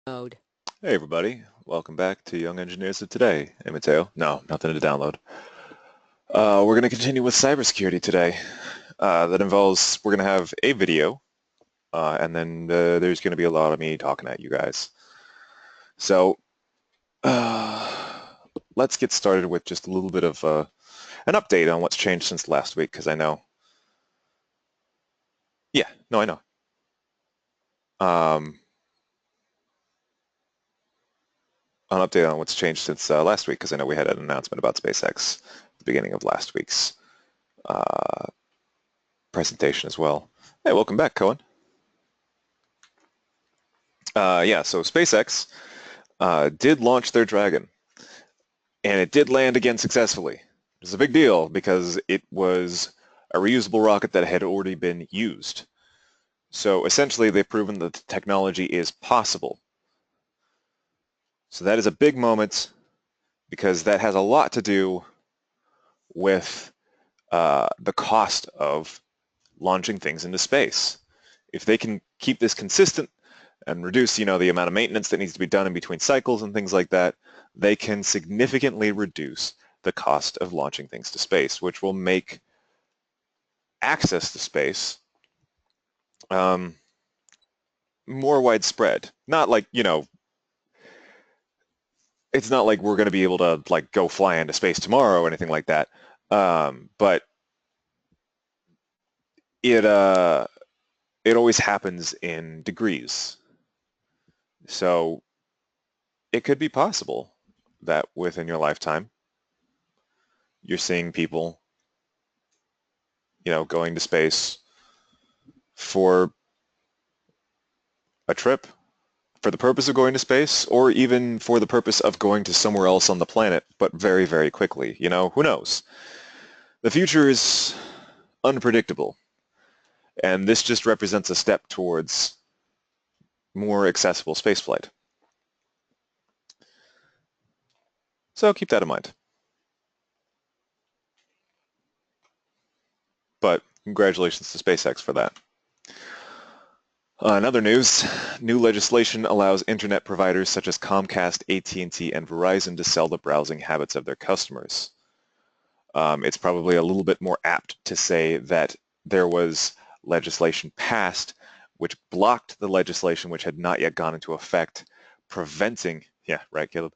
Mode. Hey everybody, welcome back to Young Engineers of Today. Hey Mateo. No, nothing to download. We're going to continue with cybersecurity today. That involves, we're going to have a video, and then there's going to be a lot of me talking at you guys. So, let's get started with just a little bit of an update on what's changed since last week, because I know. Yeah, no, I know. An update on what's changed since last week, because I know we had an announcement about SpaceX at the beginning of last week's uh, presentation as well. Hey, welcome back, Cohen. Yeah, so SpaceX did launch their Dragon, and it did land again successfully. It's a big deal because it was a reusable rocket that had already been used. So essentially, they've proven that the technology is possible. So that is a big moment because that has a lot to do with the cost of launching things into space. If they can keep this consistent and reduce, the amount of maintenance that needs to be done in between cycles and things like that, they can significantly reduce the cost of launching things to space, which will make access to space more widespread. Not like, it's not like we're going to be able to like go fly into space tomorrow or anything like that. But it always happens in degrees. So it could be possible that within your lifetime, you're seeing people, going to space for a trip, for the purpose of going to space, or even for the purpose of going to somewhere else on the planet, but very, very quickly. Who knows? The future is unpredictable, and this just represents a step towards more accessible spaceflight. So keep that in mind. But congratulations to SpaceX for that. In other news, new legislation allows internet providers such as Comcast, AT&T, and Verizon to sell the browsing habits of their customers. It's probably a little bit more apt to say that there was legislation passed which blocked the legislation which had not yet gone into effect, preventing, yeah, right, Caleb,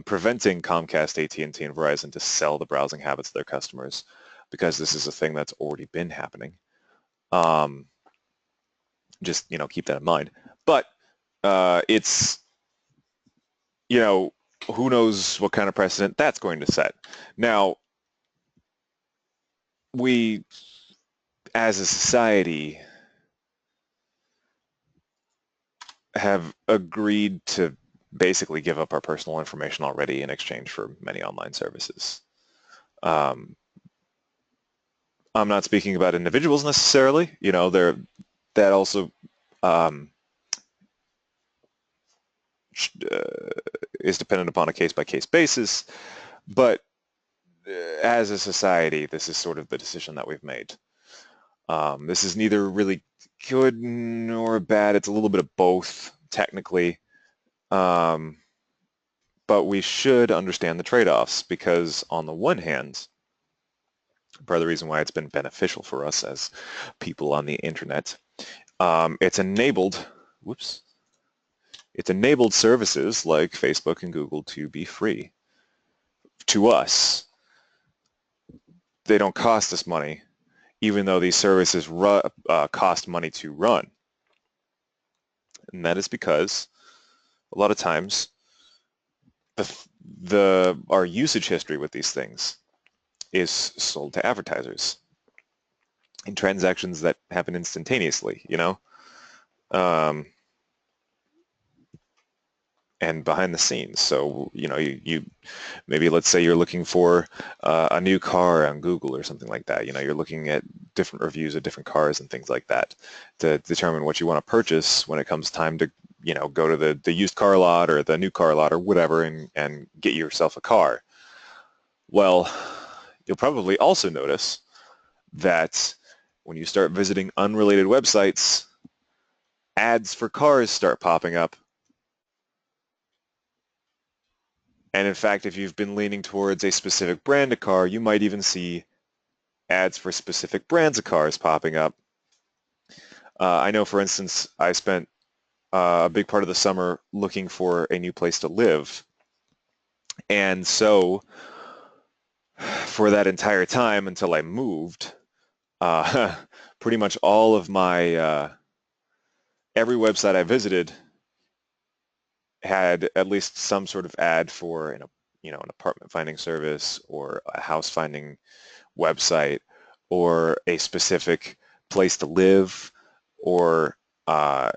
preventing Comcast, AT&T, and Verizon to sell the browsing habits of their customers, because this is a thing that's already been happening. Just, keep that in mind. But it's, who knows what kind of precedent that's going to set. Now, we, as a society, have agreed to basically give up our personal information already in exchange for many online services. I'm not speaking about individuals necessarily. That also um, is dependent upon a case-by-case basis, but as a society, this is sort of the decision that we've made. This is neither really good nor bad. It's a little bit of both, technically. But we should understand the trade-offs, because on the one hand, part of the reason why it's been beneficial for us as people on the internet, it's enabled services like Facebook and Google to be free to us. They don't cost us money, even though these services cost money to run. And that is because a lot of times our usage history with these things is sold to advertisers in transactions that happen instantaneously, and behind the scenes. So, you maybe, let's say you're looking for a new car on Google or something like that. You're looking at different reviews of different cars and things like that to determine what you want to purchase when it comes time to, go to the used car lot or the new car lot or whatever and get yourself a car. Well, you'll probably also notice that when you start visiting unrelated websites, ads for cars start popping up And in fact, if you've been leaning towards a specific brand of car, you might even see ads for specific brands of cars popping up. I know, for instance, I spent a big part of the summer looking for a new place to live. And so for that entire time until I moved, pretty much all of my, every website I visited had at least some sort of ad for an apartment finding service or a house finding website or a specific place to live or to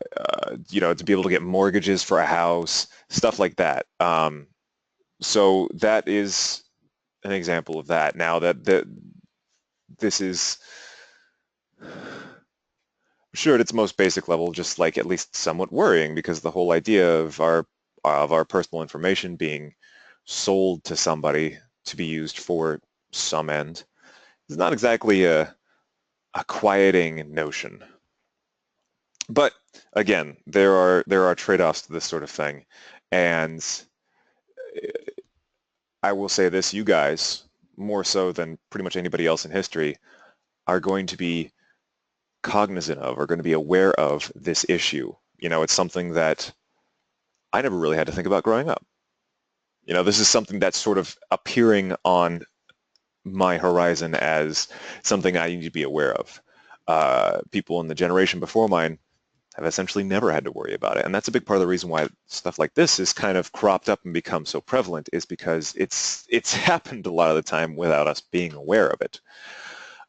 be able to get mortgages for a house, stuff like that. So that is an example of that. Now that this is sure at its most basic level, just like at least somewhat worrying, because the whole idea of our personal information being sold to somebody to be used for some end is not exactly a quieting notion. But again, there are trade-offs to this sort of thing, and I will say this: you guys, more so than pretty much anybody else in history, are going to be cognizant of, are going to be aware of this issue. It's something that I never really had to think about growing up. This is something that's sort of appearing on my horizon as something I need to be aware of. People in the generation before mine have essentially never had to worry about it. And that's a big part of the reason why stuff like this is kind of cropped up and become so prevalent, is because it's happened a lot of the time without us being aware of it.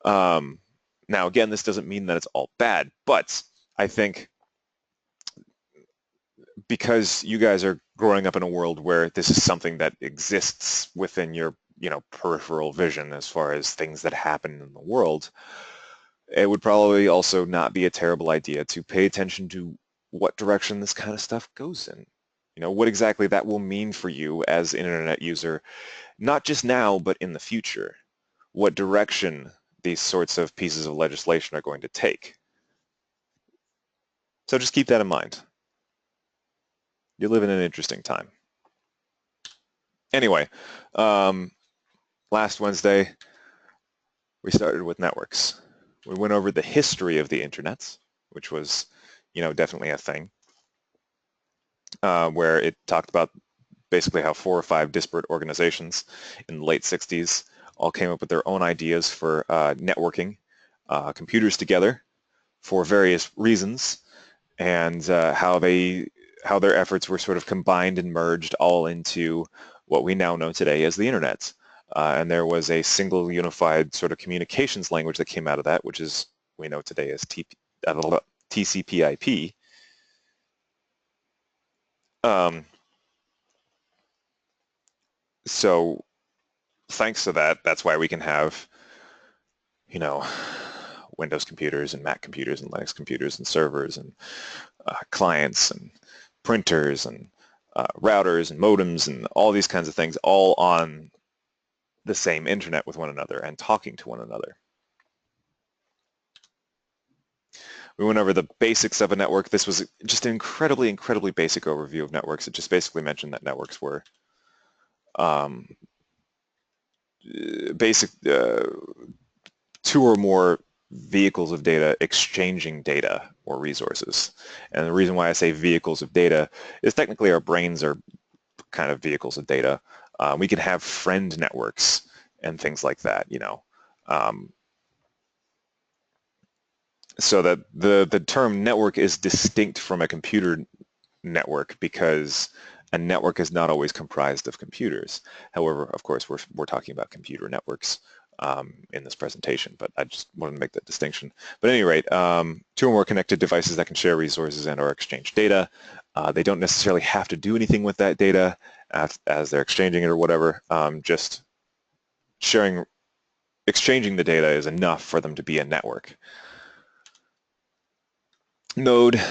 Now, again, this doesn't mean that it's all bad, but I think because you guys are growing up in a world where this is something that exists within your, peripheral vision as far as things that happen in the world, it would probably also not be a terrible idea to pay attention to what direction this kind of stuff goes in. What exactly that will mean for you as an internet user, not just now, but in the future. What direction these sorts of pieces of legislation are going to take. So just keep that in mind. You live in an interesting time. Anyway, last Wednesday, we started with networks. We went over the history of the internet, which was, definitely a thing, where it talked about basically how 4 or 5 disparate organizations in the late 60s all came up with their own ideas for networking computers together for various reasons, and how their efforts were sort of combined and merged all into what we now know today as the internet. And there was a single unified sort of communications language that came out of that, which is we know today as TCP/IP. So thanks to that, that's why we can have, Windows computers and Mac computers and Linux computers and servers and clients and printers and routers and modems and all these kinds of things all on the same internet with one another and talking to one another. We went over the basics of a network. This was just an incredibly, incredibly basic overview of networks. It just basically mentioned that networks were basic 2 or more vehicles of data exchanging data or resources. And the reason why I say vehicles of data is technically our brains are kind of vehicles of data. We can have friend networks and things like that, so that the term network is distinct from a computer network because a network is not always comprised of computers. However, of course, we're talking about computer networks in this presentation, but I just wanted to make that distinction. But at any rate, 2 or more connected devices that can share resources and or exchange data. They don't necessarily have to do anything with that data as they're exchanging it or whatever. Just exchanging the data is enough for them to be a network. Node.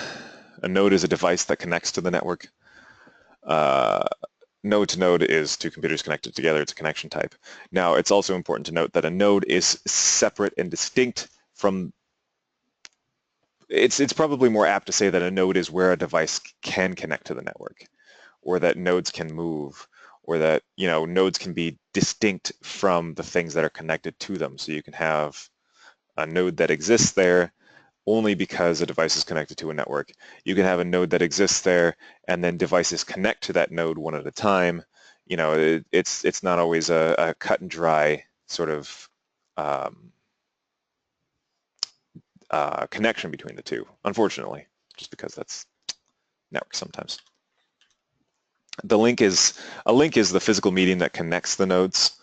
A node is a device that connects to the network. Node to node is 2 computers connected together. It's a connection type. Now, it's also important to note that a node is separate and distinct from, it's probably more apt to say that a node is where a device can connect to the network, or that nodes can move, or that, nodes can be distinct from the things that are connected to them. So you can have a node that exists there only because a device is connected to a network. You can have a node that exists there and then devices connect to that node one at a time. It's not always a cut and dry sort of connection between the two, unfortunately, just because that's network sometimes. A link is the physical medium that connects the nodes.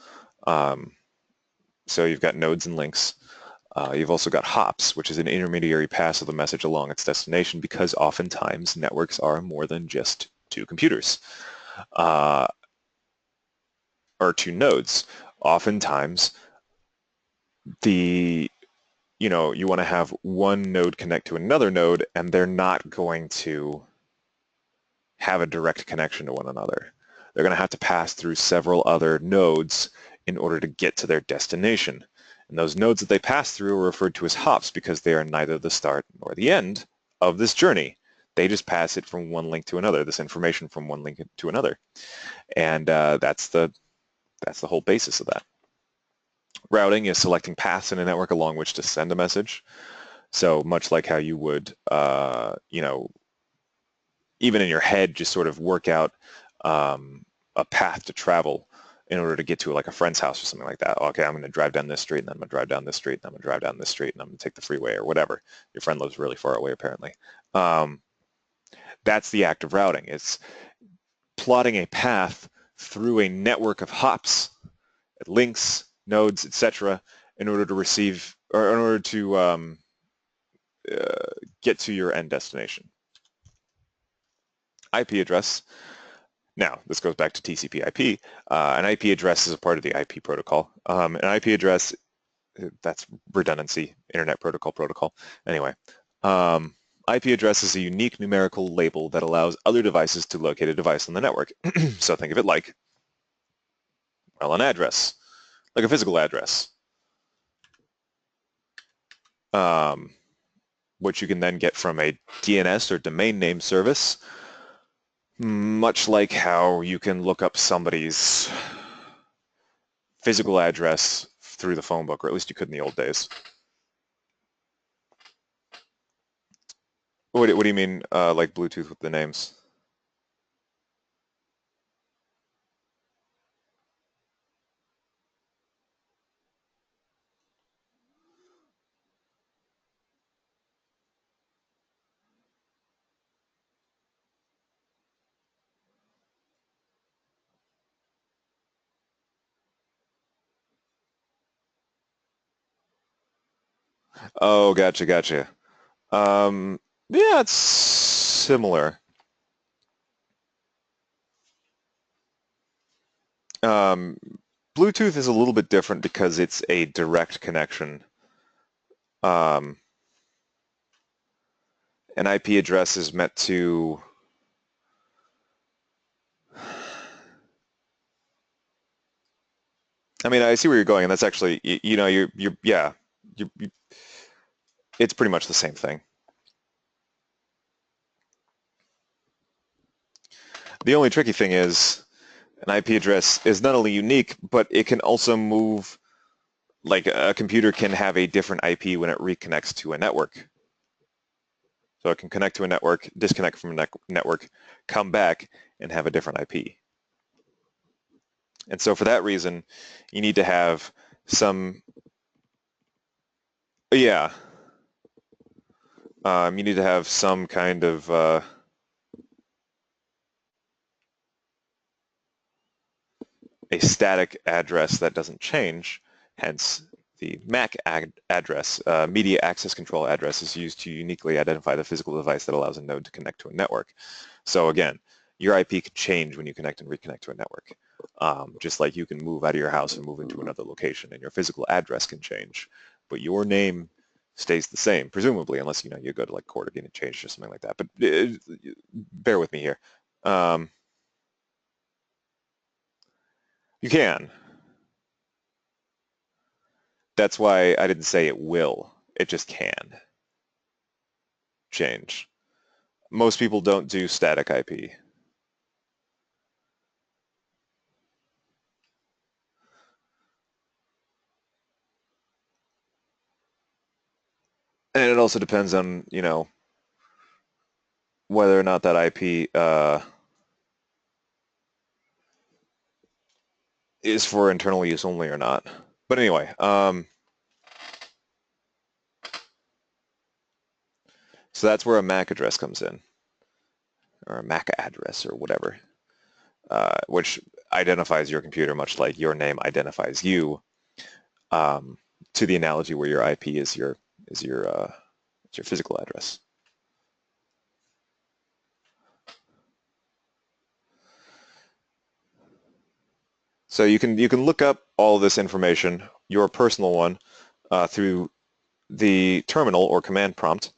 So you've got nodes and links. You've also got hops, which is an intermediary pass of the message along its destination, because oftentimes networks are more than just two computers or two nodes. Oftentimes, you want to have one node connect to another node, and they're not going to have a direct connection to one another. They're going to have to pass through several other nodes in order to get to their destination. And those nodes that they pass through are referred to as hops because they are neither the start nor the end of this journey. They just pass it from one link to another, this information from one link to another. And that's the whole basis of that. Routing is selecting paths in a network along which to send a message. So much like how you would, even in your head, just sort of work out a path to travel in order to get to like a friend's house or something like that. Okay, I'm going to drive down this street, and then I'm going to drive down this street, and I'm going to drive down this street, and I'm going to take the freeway or whatever. Your friend lives really far away, apparently. That's the act of routing. It's plotting a path through a network of hops, links, nodes, etc., in order to receive, or in order to get to your end destination. IP address. Now, this goes back to TCP/IP. An IP address is a part of the IP protocol. An IP address, that's redundancy, Internet Protocol. Anyway, IP address is a unique numerical label that allows other devices to locate a device on the network. So think of it like, well, an address, like a physical address, which you can then get from a DNS or domain name service, much like how you can look up somebody's physical address through the phone book, or at least you could in the old days. What do you mean, like Bluetooth with the names? Oh, gotcha. Yeah, it's similar. Bluetooth is a little bit different because it's a direct connection. An IP address is meant to I see where you're going, and that's actually, it's pretty much the same thing. The only tricky thing is an IP address is not only unique, but it can also move, like a computer can have a different IP when it reconnects to a network. So it can connect to a network, disconnect from a network, come back, and have a different IP. And so for that reason, you need to have some, you need to have some kind of a static address that doesn't change, hence the MAC address, media access control address, is used to uniquely identify the physical device that allows a node to connect to a network. So again, your IP could change when you connect and reconnect to a network. Just like you can move out of your house and move into another location, and your physical address can change, but your name stays the same, presumably, unless you go to like court or get it changed or something like that. But bear with me here. You can. That's why I didn't say it will. It just can change. Most people don't do static IP. And it also depends on, whether or not that IP is for internal use only or not. But anyway, so that's where a MAC address comes in, or a MAC address or whatever, which identifies your computer much like your name identifies you, to the analogy where your IP is your physical address. So you can look up all this information, your personal one, through the terminal or command prompt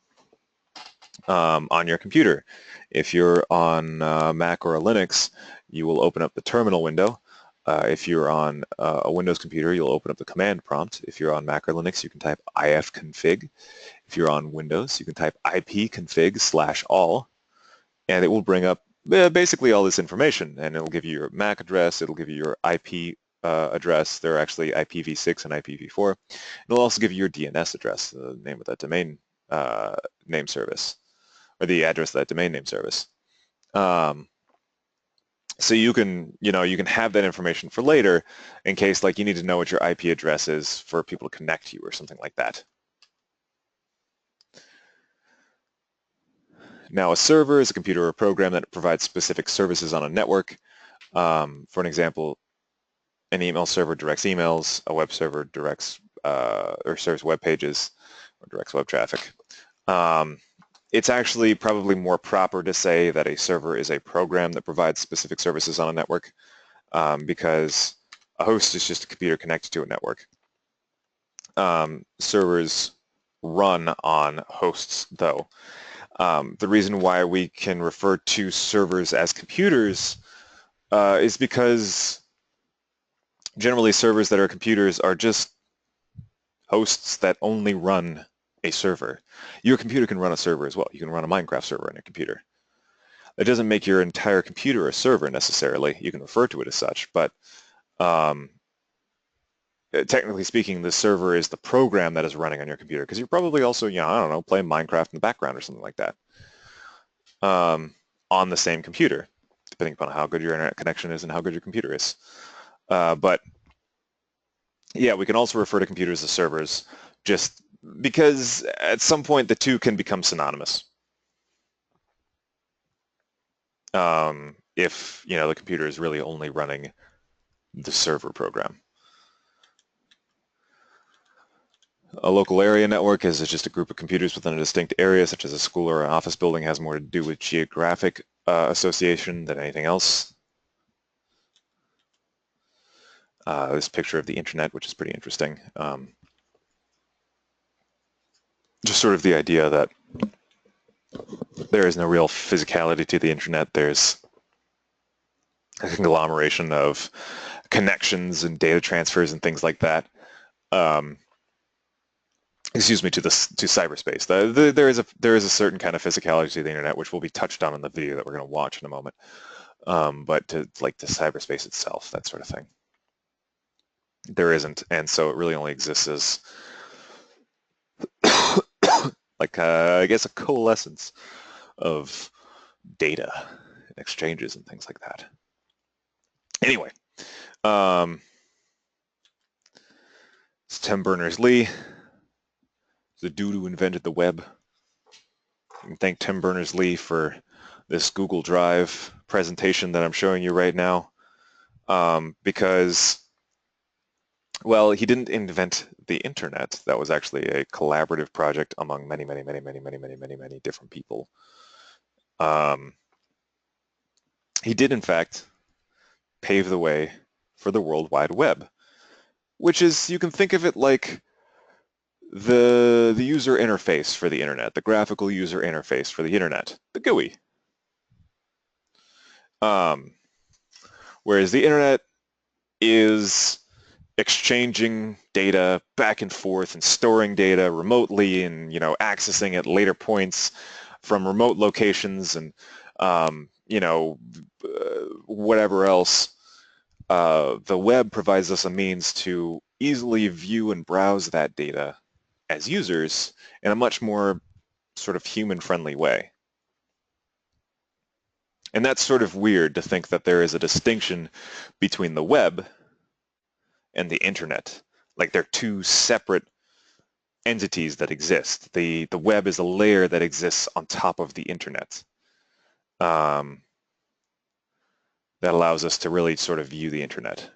on your computer. If you're on Mac or a Linux, you will open up the terminal window. If you're on a Windows computer, you'll open up the command prompt. If you're on Mac or Linux, you can type ifconfig. If you're on Windows, you can type ipconfig/all, and it will bring up basically all this information, and it'll give you your MAC address, it'll give you your IP address. They're actually IPv6 and IPv4. It'll also give you your DNS address, the name of that domain name service, or the address of that domain name service. So you can have that information for later in case like you need to know what your IP address is for people to connect to you or something like that. Now, a server is a computer or program that provides specific services on a network. For an example, an email server directs emails, a web server directs or serves web pages or directs web traffic. It's actually probably more proper to say that a server is a program that provides specific services on a network, because a host is just a computer connected to a network. Servers run on hosts, though. The reason why we can refer to servers as computers is because generally servers that are computers are just hosts that only run a server. Your computer can run a server as well. You can run a Minecraft server on your computer. It doesn't make your entire computer a server necessarily. You can refer to it as such, but technically speaking, the server is the program that is running on your computer, because you're probably also, I don't know, playing Minecraft in the background or something like that on the same computer, depending upon how good your internet connection is and how good your computer is. But yeah, we can also refer to computers as servers, just because at some point the two can become synonymous. If the computer is really only running the server program. A local area network is just a group of computers within a distinct area, such as a school or an office building. Has more to do with geographic association than anything else. This picture of the internet, which is pretty interesting. Just sort of the idea that there is no real physicality to the internet. There's a conglomeration of connections and data transfers and things like that. Excuse me, to cyberspace. There is a certain kind of physicality to the internet, which will be touched on in the video that we're going to watch in a moment. But to cyberspace itself, that sort of thing, there isn't, and so it really only exists as I guess a coalescence of data and exchanges and things like that. Anyway, it's Tim Berners-Lee, the dude who invented the web. You can thank Tim Berners-Lee for this Google Drive presentation that I'm showing you right now, because, well, he didn't invent the internet. That was actually a collaborative project among many, many, many, many, many, many, many, many different people. He did, in fact, pave the way for the World Wide Web, which is, you can think of it like the user interface for the internet, the graphical user interface for the internet, the GUI. Whereas the internet is exchanging data back and forth and storing data remotely and accessing at later points from remote locations and whatever else. The web provides us a means to easily view and browse that data as users in a much more sort of human-friendly way. And that's sort of weird to think that there is a distinction between the web and the internet. Like they're two separate entities that exist. The web is a layer that exists on top of the internet. Um, that allows us to really sort of view the internet.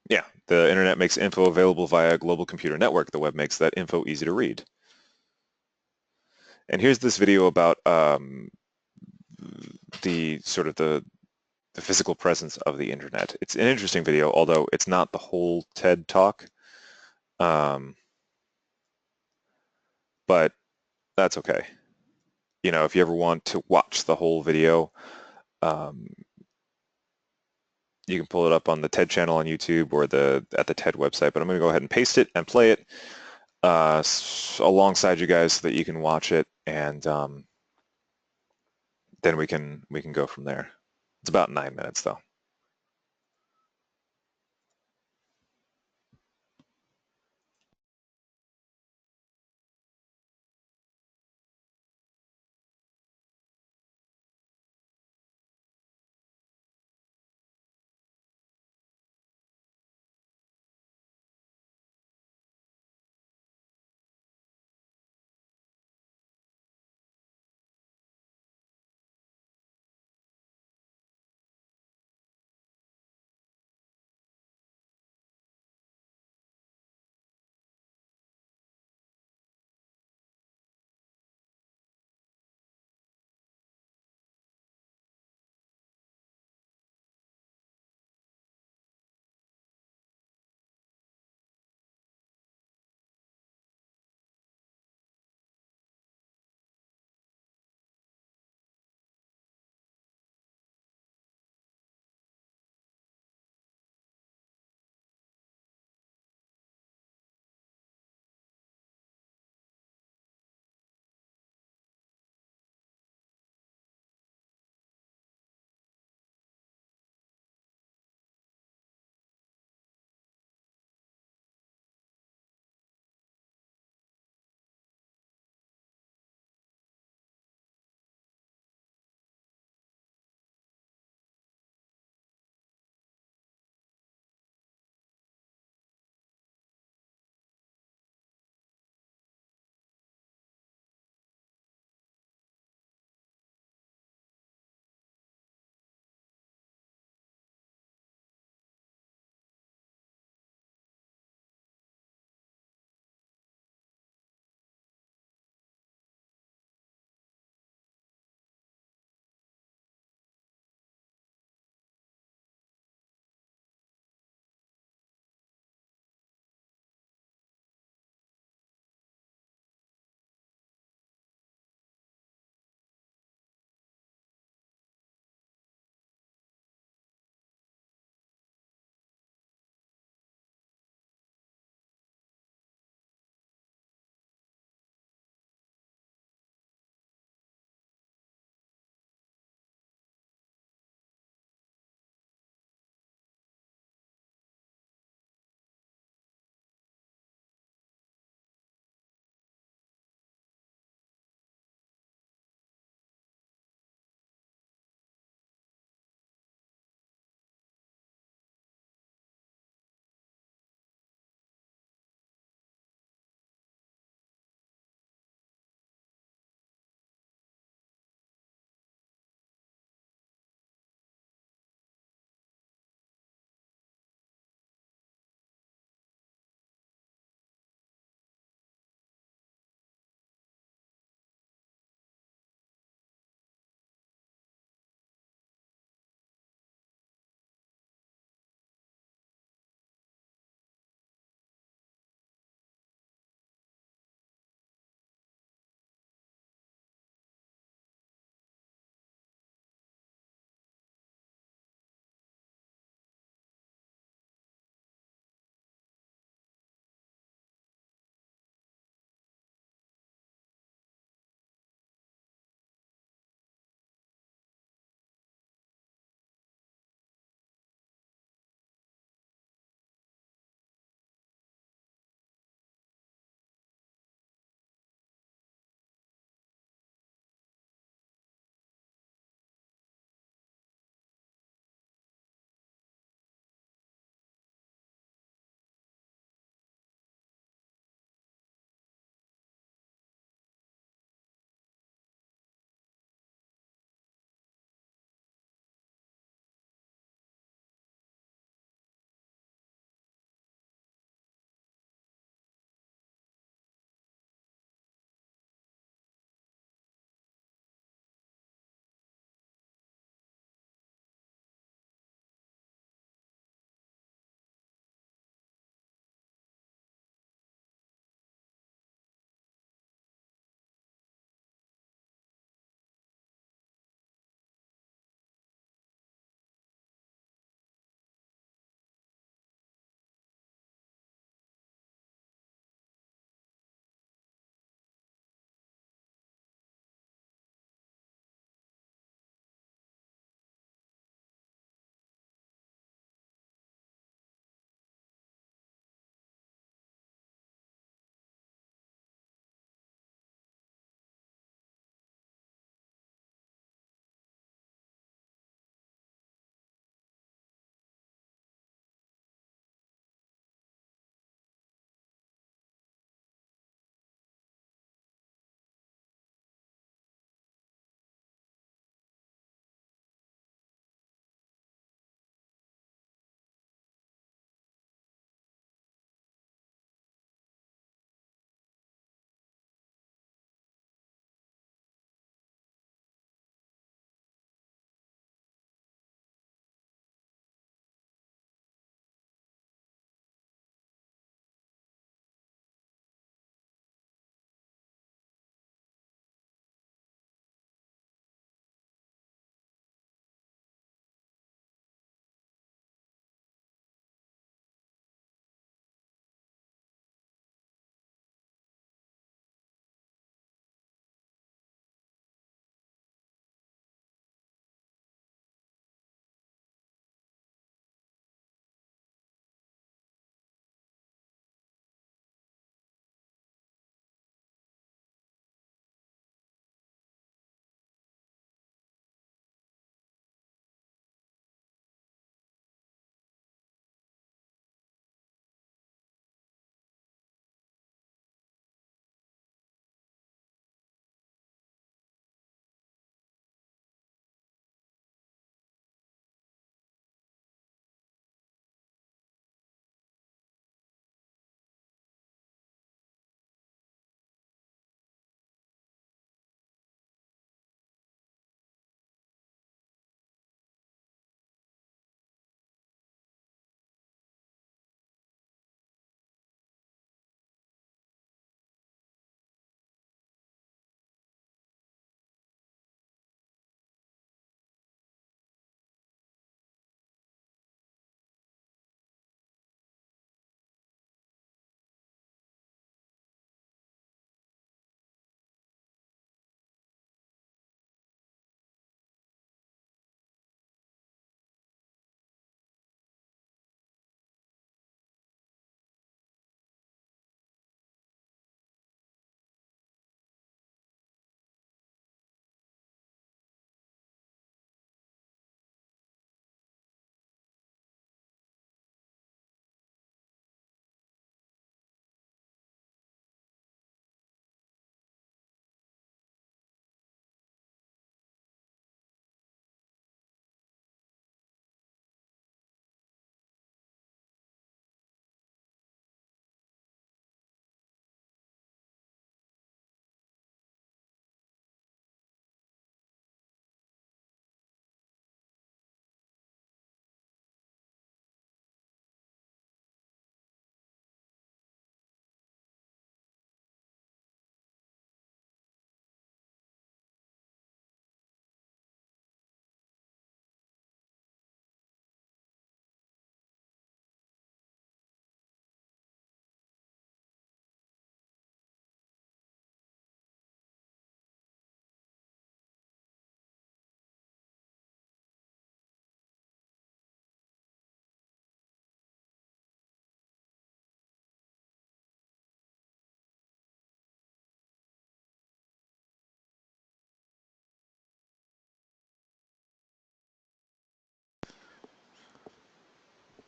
Yeah, the internet makes info available via a global computer network. The web makes that info easy to read. And here's this video about the sort of the physical presence of the internet. It's an interesting video, although it's not the whole TED talk. But that's okay. You know, if you ever want to watch the whole video, you can pull it up on the TED channel on YouTube or at the TED website. But I'm going to go ahead and paste it and play it alongside you guys so that you can watch it, and then we can go from there. It's about 9 minutes though.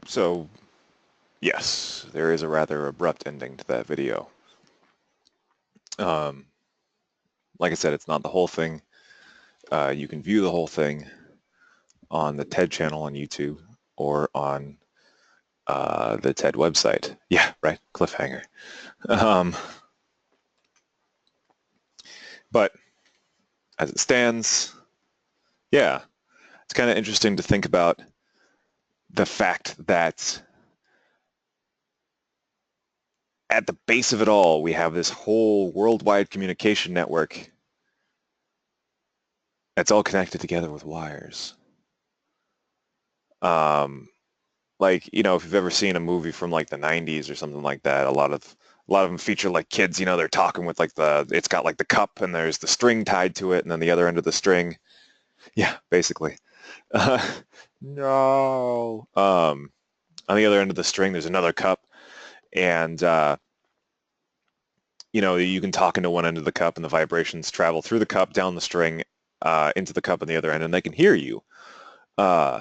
So, yes, there is a rather abrupt ending to that video. Um, like I said, it's not the whole thing. You can view the whole thing on the TED channel on YouTube or on the TED website. Yeah, right, cliffhanger. Um, but as it stands, yeah, it's kind of interesting to think about the fact that at the base of it all, we have this whole worldwide communication network that's all connected together with wires. Um, like, if you've ever seen a movie from like the 90s or something like that, a lot of them feature like kids, they're talking with like it's got like the cup and there's the string tied to it and then the other end of the string. Yeah, basically. Uh, no. On the other end of the string, there's another cup and you can talk into one end of the cup and the vibrations travel through the cup, down the string, into the cup on the other end, and they can hear you. Uh,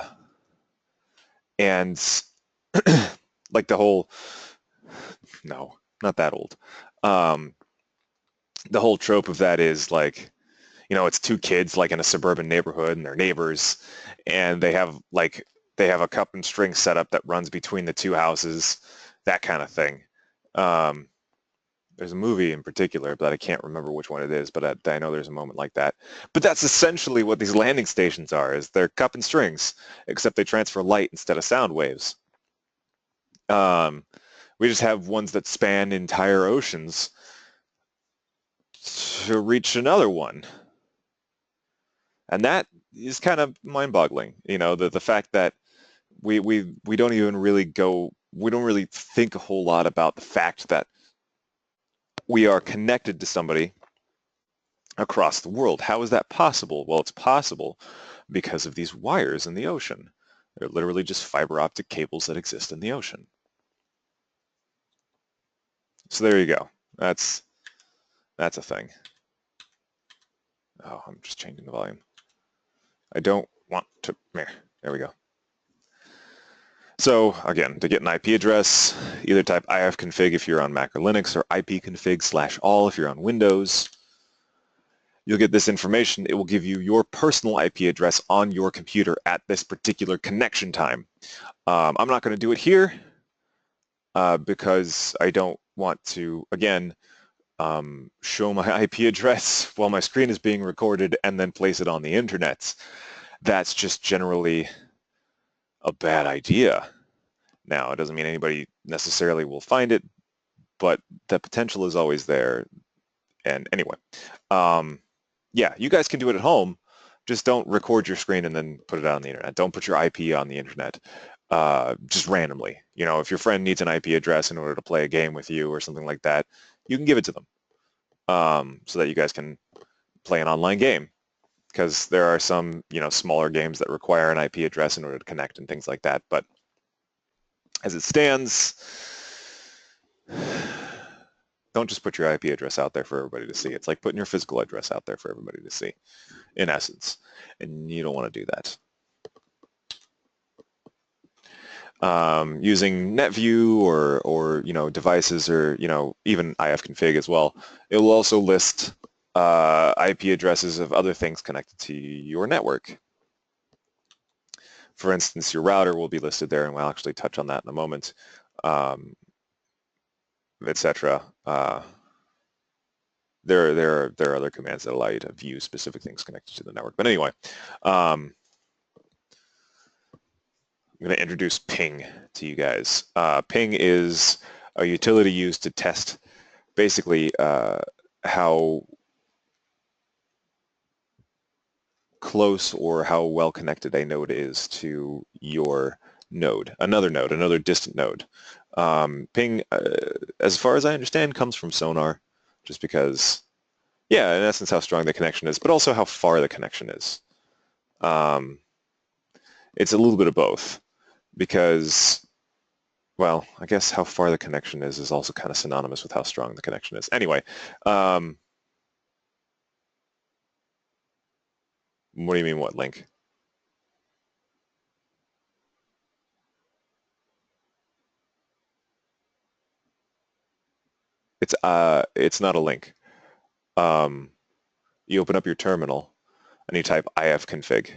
and like the whole, no, not that old. Um, the whole trope of that is like, it's two kids like in a suburban neighborhood and they're neighbors, and they have a cup and string setup that runs between the two houses, that kind of thing. Um, There's a movie in particular, but I can't remember which one it is, but I know there's a moment like that. But that's essentially what these landing stations are, is they're cup and strings, except they transfer light instead of sound waves. We just have ones that span entire oceans to reach another one. And that is kind of mind-boggling, the fact that we don't even really we don't really think a whole lot about the fact that we are connected to somebody across the world. How is that possible? Well, it's possible because of these wires in the ocean. They're literally just fiber optic cables that exist in the ocean. So there you go. That's a thing. Oh, I'm just changing the volume. I don't want to, there we go. So again, to get an IP address, either type ifconfig if you're on Mac or Linux, or ipconfig/all if you're on Windows. You'll get this information. It will give you your personal IP address on your computer at this particular connection time. I'm not going to do it here because I don't want to, again, show my IP address while my screen is being recorded and then place it on the internet. That's just generally a bad idea. Now, it doesn't mean anybody necessarily will find it, but the potential is always there. And anyway, yeah, you guys can do it at home. Just don't record your screen and then put it out on the internet. Don't put your IP on the internet just randomly. If your friend needs an IP address in order to play a game with you or something like that, you can give it to them so that you guys can play an online game. Because there are some, smaller games that require an IP address in order to connect and things like that. But as it stands, don't just put your IP address out there for everybody to see. It's like putting your physical address out there for everybody to see, in essence. And you don't want to do that. Using NetView or devices or even ifconfig as well, it will also list IP addresses of other things connected to your network. For instance, your router will be listed there, and we'll actually touch on that in a moment, etc. There are other commands that allow you to view specific things connected to the network. But anyway, I'm going to introduce ping to you guys. Ping is a utility used to test basically how close or how well connected a node is to your node, another distant node. Ping, as far as I understand, comes from sonar, just because, yeah, in essence, how strong the connection is, but also how far the connection is. It's a little bit of both, because, well, I guess how far the connection is also kind of synonymous with how strong the connection is. Anyway, what do you mean, what link? It's not a link. Um, you open up your terminal and you type ifconfig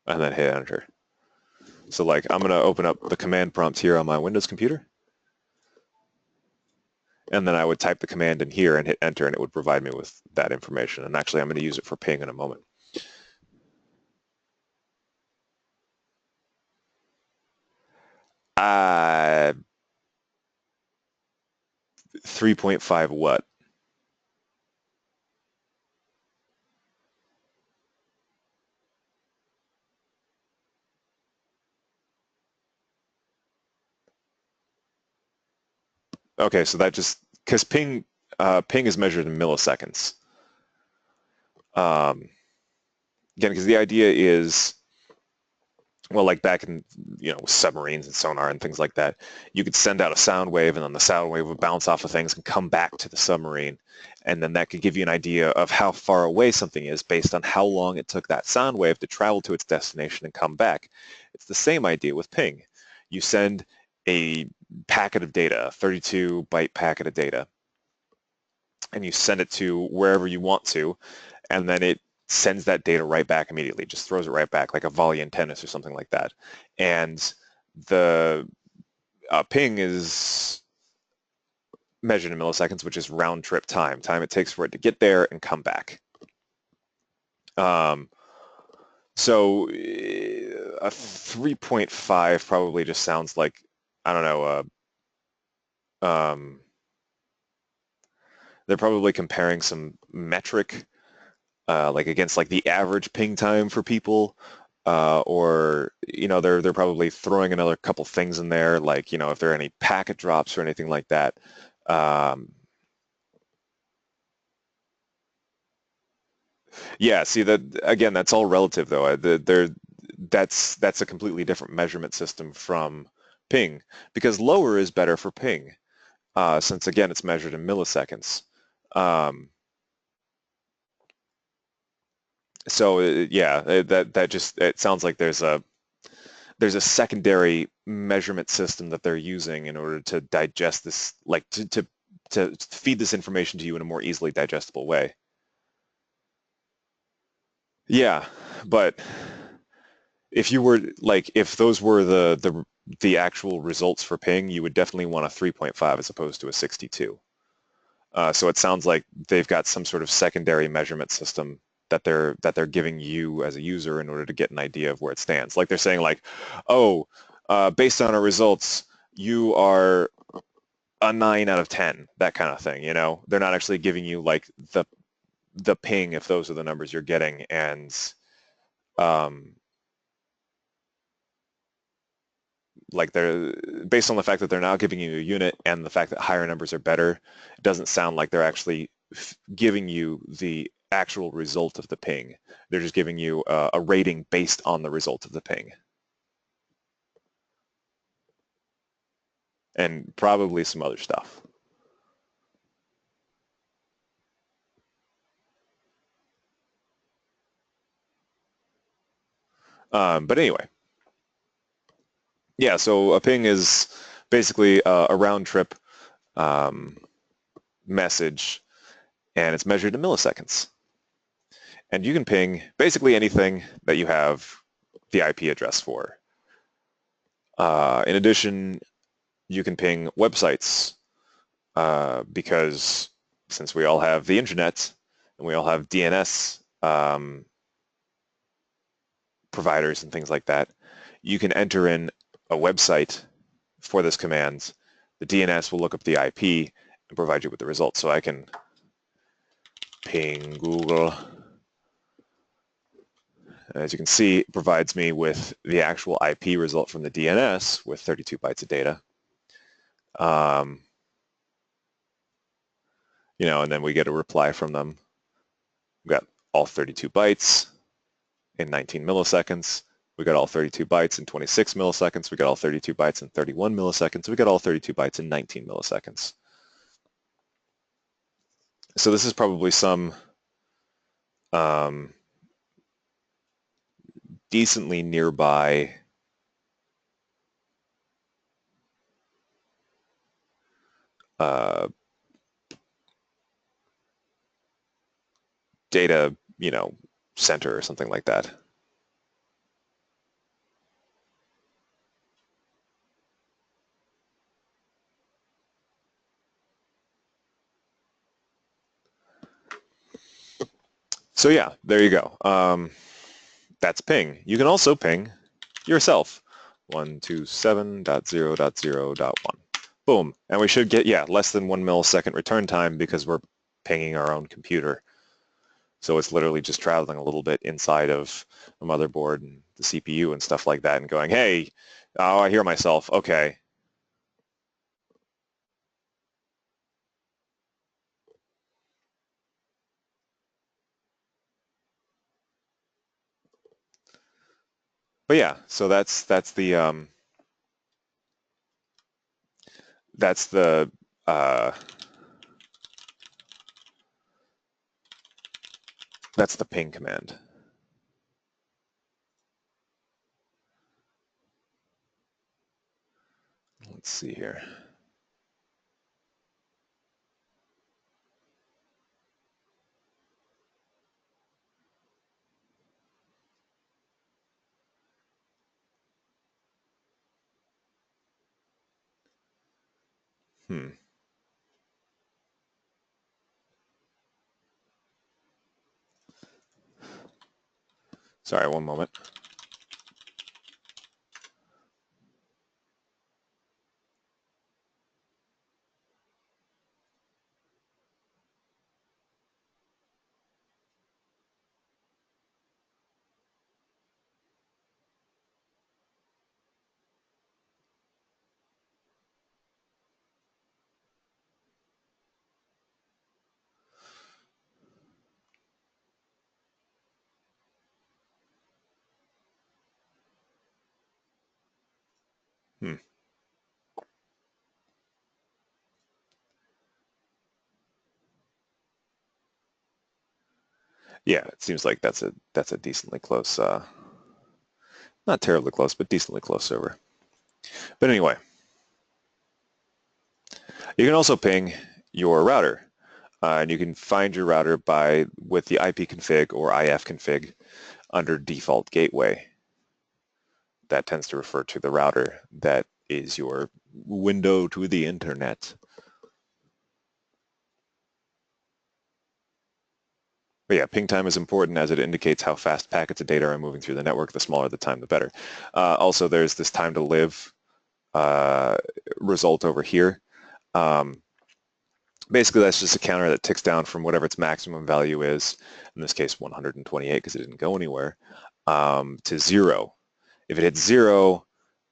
and then hit enter. So like I'm gonna open up the command prompt here on my Windows computer, and then I would type the command in here and hit enter, and it would provide me with that information. And actually, I'm going to use it for ping in a moment. 3.5 what? Okay, so that just because ping is measured in milliseconds. Again, because the idea is, well, like back in, submarines and sonar and things like that, you could send out a sound wave and then the sound wave would bounce off of things and come back to the submarine. And then that could give you an idea of how far away something is based on how long it took that sound wave to travel to its destination and come back. It's the same idea with ping. You send a packet of data, a 32-byte packet of data, and you send it to wherever you want to, and then it sends that data right back immediately, just throws it right back like a volley in tennis or something like that. And the ping is measured in milliseconds, which is round trip time it takes for it to get there and come back. So a 3.5 probably just sounds like, I don't know, they're probably comparing some metric like against like the average ping time for people, or they're probably throwing another couple things in there, like if there are any packet drops or anything like that. Yeah, see that again, that's all relative though. That's a completely different measurement system from ping, because lower is better for ping, since again it's measured in milliseconds. Um, so yeah, that just it sounds like there's a secondary measurement system that they're using in order to digest this, like to feed this information to you in a more easily digestible way. Yeah, but if you were like, if those were the actual results for ping, you would definitely want a 3.5 as opposed to a 62. So it sounds like they've got some sort of secondary measurement system that they're giving you as a user in order to get an idea of where it stands. Like they're saying like, oh, based on our results, you are a 9 out of 10, that kind of thing. They're not actually giving you like the ping if those are the numbers you're getting, and um, like they're based on the fact that they're now giving you a unit and the fact that higher numbers are better. It doesn't sound like they're actually giving you the actual result of the ping. They're just giving you a rating based on the result of the ping, and probably some other stuff. But anyway, yeah, so a ping is basically a round trip um, message, and it's measured in milliseconds. And you can ping basically anything that you have the IP address for. In addition, you can ping websites, because since we all have the internet and we all have DNS providers and things like that, you can enter in a website for this command. The DNS will look up the IP and provide you with the results. So I can ping Google. As you can see, it provides me with the actual IP result from the DNS with 32 bytes of data. And then we get a reply from them. We got all 32 bytes in 19 milliseconds. We got all 32 bytes in 26 milliseconds. We got all 32 bytes in 31 milliseconds. We got all 32 bytes in 19 milliseconds. So this is probably some decently nearby data, center or something like that. So yeah, there you go. That's ping. You can also ping yourself. 127.0.0.1. Boom. And we should get, less than 1 millisecond return time because we're pinging our own computer. So it's literally just traveling a little bit inside of the motherboard and the CPU and stuff like that and going, hey, oh, I hear myself. Okay. But yeah, so that's the uh, that's the ping command. Let's see here. Sorry, one moment. Yeah, it seems like that's a decently close, not terribly close, but decently close server. But anyway, you can also ping your router, and you can find your router with the ipconfig or ifconfig under default gateway. That tends to refer to the router that is your window to the internet. But yeah, ping time is important as it indicates how fast packets of data are moving through the network. The smaller the time, the better. Also, there's this time to live result over here. Basically, that's just a counter that ticks down from whatever its maximum value is, in this case 128 because it didn't go anywhere, to 0. If it hits 0,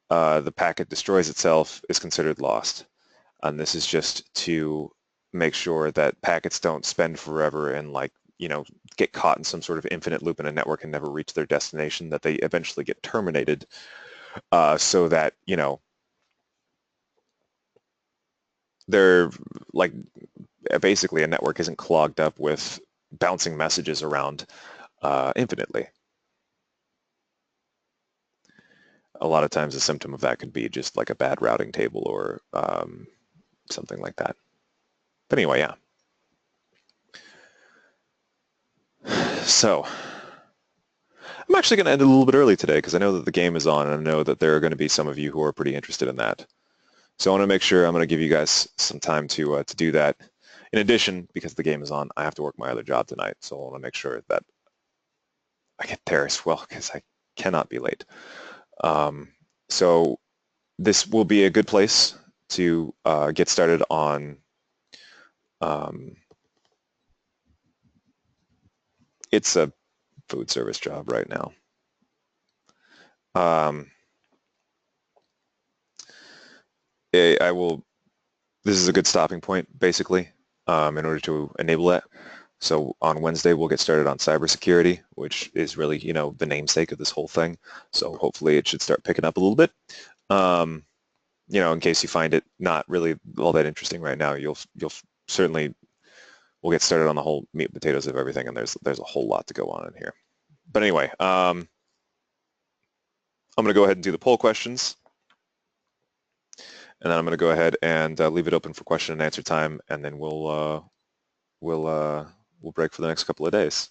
the packet destroys itself, is considered lost. And this is just to make sure that packets don't spend forever and get caught in some sort of infinite loop in a network and never reach their destination, that they eventually get terminated, so that, they're like, basically a network isn't clogged up with bouncing messages around infinitely. A lot of times a symptom of that could be just like a bad routing table or something like that. But anyway, yeah. So I'm actually going to end a little bit early today because I know that the game is on, and I know that there are going to be some of you who are pretty interested in that. So I want to make sure I'm going to give you guys some time to do that. In addition, because the game is on, I have to work my other job tonight, so I want to make sure that I get there as well because I cannot be late. So this will be a good place to get started on it's a food service job right now. This is a good stopping point, basically, in order to enable that. So on Wednesday, we'll get started on cybersecurity, which is really, the namesake of this whole thing. So hopefully it should start picking up a little bit. In case you find it not really all that interesting right now, you'll certainly, we'll get started on the whole meat and potatoes of everything, and there's a whole lot to go on in here. But anyway, I'm going to go ahead and do the poll questions. and then I'm going to go ahead and leave it open for question and answer time, and then we'll break for the next couple of days.